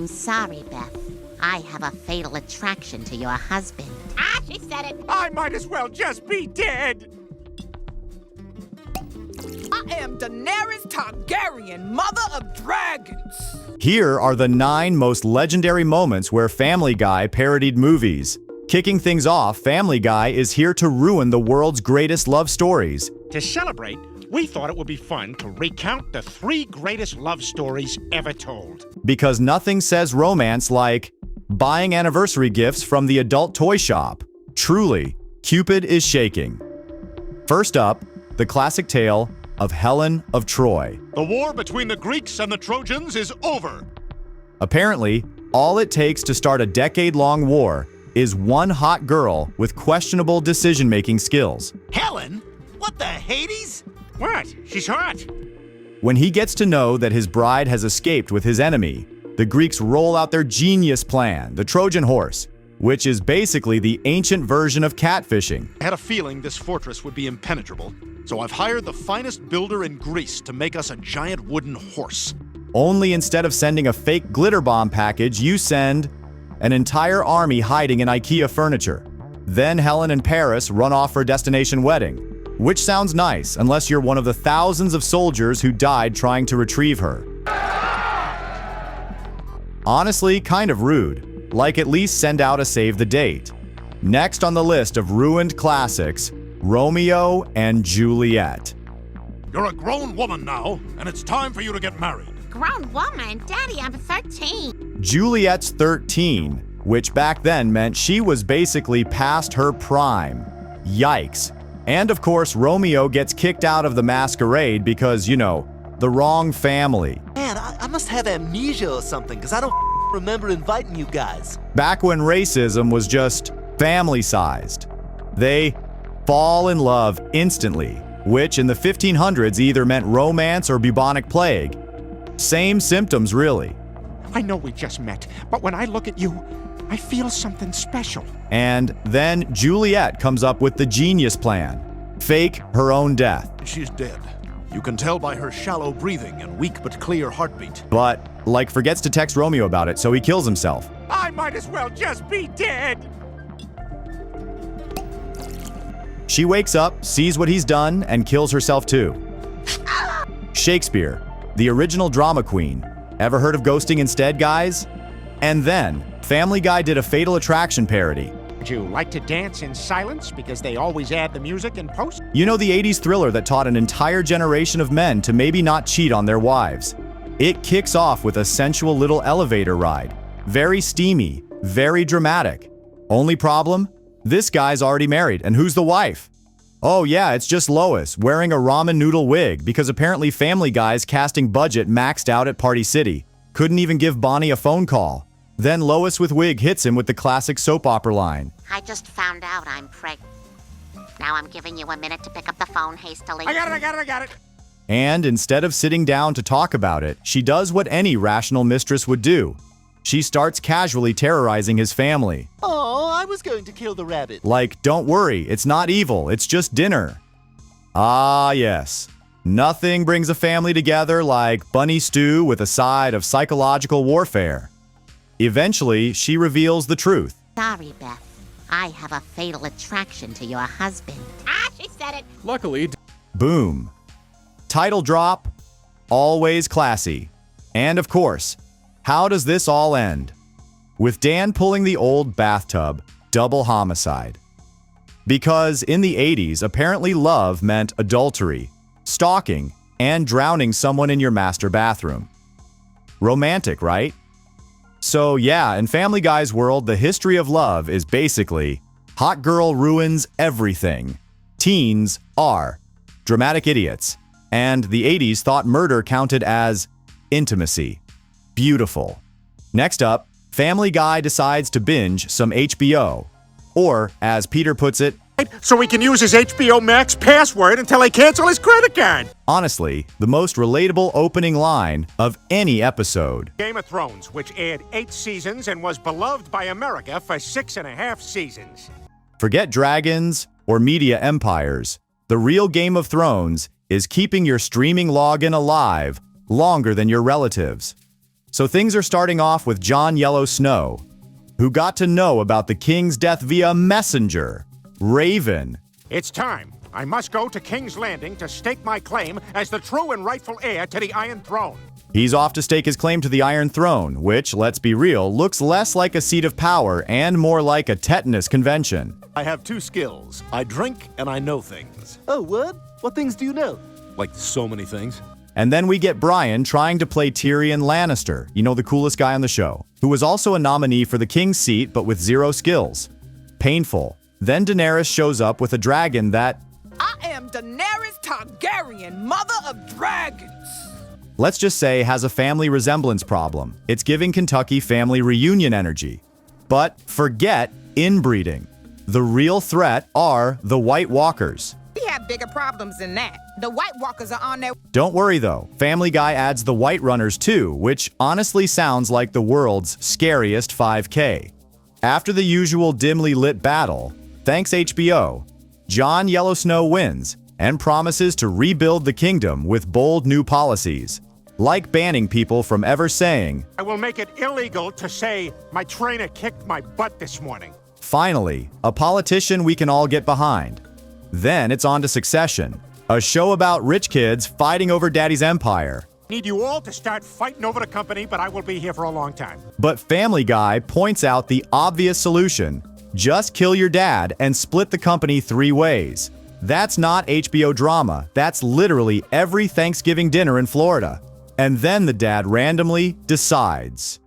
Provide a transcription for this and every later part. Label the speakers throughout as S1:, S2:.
S1: I'm sorry, Beth. I have a fatal attraction to your husband. She said it.
S2: I might as well just be dead.
S3: I am Daenerys Targaryen, mother of dragons.
S4: Here are the 9 most legendary moments where Family Guy parodied movies. Kicking things off, Family Guy is here to ruin the world's greatest love stories.
S2: To celebrate, we thought it would be fun to recount the 3 greatest love stories ever told.
S4: Because nothing says romance like buying anniversary gifts from the adult toy shop. Truly, Cupid is shaking. First up, the classic tale of Helen of Troy.
S5: The war between the Greeks and the Trojans is over.
S4: Apparently, all it takes to start a decade-long war is one hot girl with questionable decision-making skills.
S6: Helen? What the Hades?
S2: What? She's hot.
S4: When he gets to know that his bride has escaped with his enemy, the Greeks roll out their genius plan, the Trojan horse, which is basically the ancient version of catfishing.
S5: I had a feeling this fortress would be impenetrable, so I've hired the finest builder in Greece to make us a giant wooden horse.
S4: Only instead of sending a fake glitter bomb package, you send an entire army hiding in IKEA furniture. Then Helen and Paris run off for a destination wedding, which sounds nice unless you're one of the thousands of soldiers who died trying to retrieve her. Honestly, kind of rude. Like, at least send out a save the date. Next on the list of ruined classics, Romeo and Juliet.
S5: You're a grown woman now, and it's time for you to get married.
S1: Grown woman? Daddy, I'm 13.
S4: Juliet's 13, which back then meant she was basically past her prime. Yikes. And of course, Romeo gets kicked out of the masquerade because, you know, the wrong family.
S6: Man, I must have amnesia or something, because I don't remember inviting you guys.
S4: Back when racism was just family-sized. They fall in love instantly, which in the 1500s either meant romance or bubonic plague. Same symptoms, really.
S2: I know we just met, but when I look at you, I feel something special.
S4: And then Juliet comes up with the genius plan. Fake her own death.
S5: She's dead. You can tell by her shallow breathing and weak but clear heartbeat.
S4: But, like, forgets to text Romeo about it, so he kills himself.
S2: I might as well just be dead.
S4: She wakes up, sees what he's done, and kills herself too. Shakespeare, the original drama queen. Ever heard of ghosting instead, guys? And then, Family Guy did a Fatal Attraction parody.
S2: Would you like to dance in silence because they always add the music in post?
S4: You know, the 80s thriller that taught an entire generation of men to maybe not cheat on their wives. It kicks off with a sensual little elevator ride. Very steamy, very dramatic. Only problem? This guy's already married, and who's the wife? Oh yeah, it's just Lois, wearing a ramen noodle wig because apparently Family Guy's casting budget maxed out at Party City. Couldn't even give Bonnie a phone call. Then Lois with wig hits him with the classic soap opera line.
S1: I just found out I'm pregnant. Now I'm giving you a minute to pick up the phone hastily.
S2: I got it.
S4: And instead of sitting down to talk about it, she does what any rational mistress would do. She starts casually terrorizing his family.
S6: Oh, I was going to kill the rabbit.
S4: Like, don't worry, it's not evil, it's just dinner. Ah, yes. Nothing brings a family together like bunny stew with a side of psychological warfare. Eventually, she reveals the truth.
S1: Sorry, Beth. I have a fatal attraction to your husband. She said it.
S7: Luckily,
S4: Boom. Title drop, always classy. And of course, how does this all end? With Dan pulling the old bathtub, double homicide. Because in the 80s, apparently love meant adultery, stalking, and drowning someone in your master bathroom. Romantic, right? So yeah, in Family Guy's world, the history of love is basically hot girl ruins everything. Teens are dramatic idiots. And the 80s thought murder counted as intimacy. Beautiful. Next up, Family Guy decides to binge some HBO. Or, as Peter puts it,
S2: So we can use his HBO Max password until I cancel his credit card.
S4: honestly, the most relatable opening line of any episode.
S2: Game of Thrones, which aired 8 seasons and was beloved by America for 6.5 seasons.
S4: Forget dragons or media empires. The real Game of Thrones is keeping your streaming login alive longer than your relatives. So things are starting off with Jon Yellow Snow, who got to know about the king's death via messenger, Raven.
S2: It's time. I must go to King's Landing to stake my claim as the true and rightful heir to the Iron Throne.
S4: He's off to stake his claim to the Iron Throne, which, let's be real, looks less like a seat of power and more like a tetanus convention.
S5: I have two skills. I drink and I know things.
S6: Oh, what? What things do you know?
S5: Like so many things.
S4: And then we get Brian trying to play Tyrion Lannister, you know, the coolest guy on the show, who was also a nominee for the king's seat but with zero skills. Painful. Then Daenerys shows up with a dragon that...
S3: I am Daenerys Targaryen, mother of dragons.
S4: let's just say has a family resemblance problem. It's giving Kentucky family reunion energy. But forget inbreeding. The real threat are the White Walkers.
S3: We have bigger problems than that. The White Walkers are on their...
S4: Don't worry though, Family Guy adds the White Runners too, which honestly sounds like the world's scariest 5K. After the usual dimly lit battle, thanks HBO, Jon Yellow Snow wins and promises to rebuild the kingdom with bold new policies, like banning people from ever saying,
S2: I will make it illegal to say, my trainer kicked my butt this morning.
S4: finally, a politician we can all get behind. Then it's on to Succession, a show about rich kids fighting over daddy's empire.
S2: Need you all to start fighting over the company, but I will be here for a long time.
S4: But Family Guy points out the obvious solution. Just kill your dad and split the company 3 ways. That's not HBO drama. That's literally every Thanksgiving dinner in Florida. And then the dad randomly decides.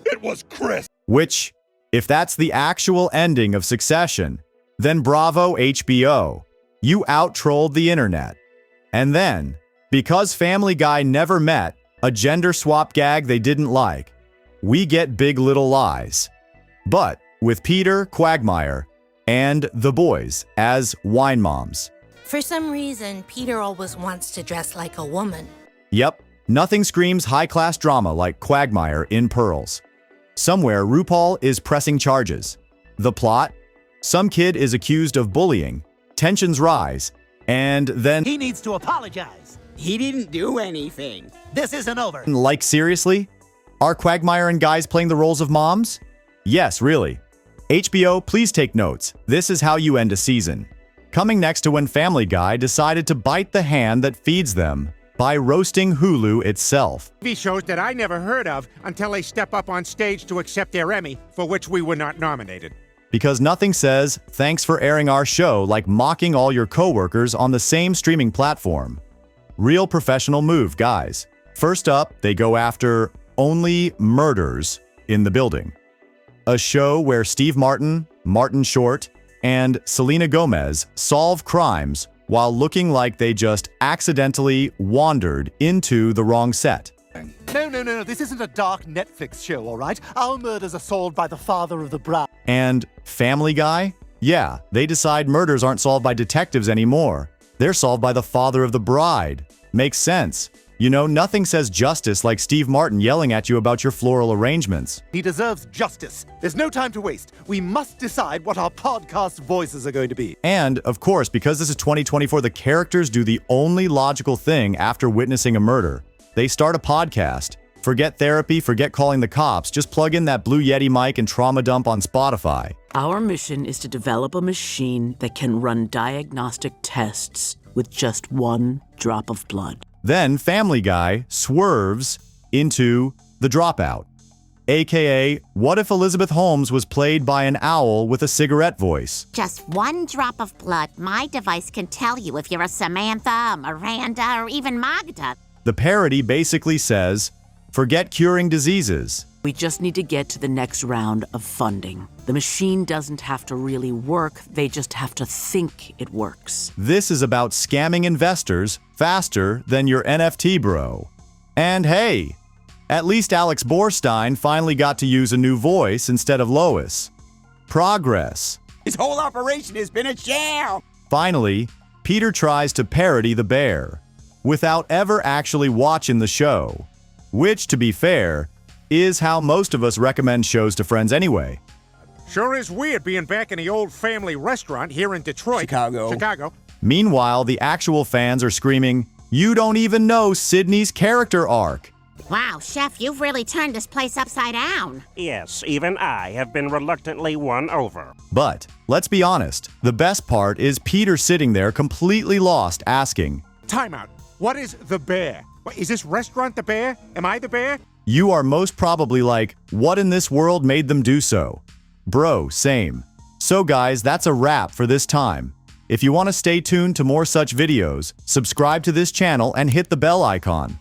S2: It was Chris.
S4: Which, if that's the actual ending of Succession, then bravo HBO. You out-trolled the internet. And then, because Family Guy never met a gender swap gag they didn't like, we get Big Little Lies. But with Peter, Quagmire, and the boys as wine moms.
S7: For some reason, Peter always wants to dress like a woman.
S4: Yep, nothing screams high-class drama like Quagmire in Pearls. Somewhere, RuPaul is pressing charges. The plot? Some kid is accused of bullying, tensions rise, and then...
S8: He needs to apologize.
S9: He didn't do anything.
S8: This isn't over.
S4: Like, seriously? Are Quagmire and guys playing the roles of moms? Yes, really. HBO, please take notes. This is how you end a season. Coming next to when Family Guy decided to bite the hand that feeds them by roasting Hulu itself.
S2: TV shows that I never heard of until they step up on stage to accept their Emmy, for which we were not nominated.
S4: Because nothing says, thanks for airing our show, like mocking all your coworkers on the same streaming platform. Real professional move, guys. First up, they go after Only Murders in the Building. A show where Steve Martin, Martin Short, and Selena Gomez solve crimes while looking like they just accidentally wandered into the wrong set.
S8: No. This isn't a dark Netflix show, all right? Our murders are solved by the father of the bride.
S4: And Family Guy? Yeah, they decide murders aren't solved by detectives anymore. They're solved by the father of the bride. Makes sense. You know, nothing says justice like Steve Martin yelling at you about your floral arrangements.
S8: He deserves justice. There's no time to waste. We must decide what our podcast voices are going to be.
S4: And, of course, because this is 2024, the characters do the only logical thing after witnessing a murder. They start a podcast. Forget therapy, forget calling the cops. Just plug in that Blue Yeti mic and trauma dump on Spotify.
S10: Our mission is to develop a machine that can run diagnostic tests with just 1 drop of blood.
S4: Then Family Guy swerves into The Dropout, aka what if Elizabeth Holmes was played by an owl with a cigarette voice?
S1: Just 1 drop of blood, my device can tell you if you're a Samantha, a Miranda, or even Magda.
S4: The parody basically says, forget curing diseases.
S10: We just need to get to the next round of funding. The machine doesn't have to really work, they just have to think it works.
S4: This is about scamming investors faster than your NFT bro. And hey, at least Alex Borstein finally got to use a new voice instead of Lois. Progress.
S9: His whole operation has been a sham.
S4: Finally, Peter tries to parody the bear without ever actually watching the show, which, to be fair, is how most of us recommend shows to friends anyway.
S2: Sure is weird being back in the old family restaurant here in Detroit. Chicago.
S4: Meanwhile, the actual fans are screaming, you don't even know Sydney's character arc.
S1: Wow, Chef, you've really turned this place upside down.
S11: Yes, even I have been reluctantly won over.
S4: But, let's be honest, the best part is Peter sitting there completely lost asking,
S2: Timeout. What is the bear? Is this restaurant the bear? Am I the bear?
S4: You are most probably like, what in this world made them do so? Bro, same. So guys, that's a wrap for this time. If you want to stay tuned to more such videos, subscribe to this channel and hit the bell icon.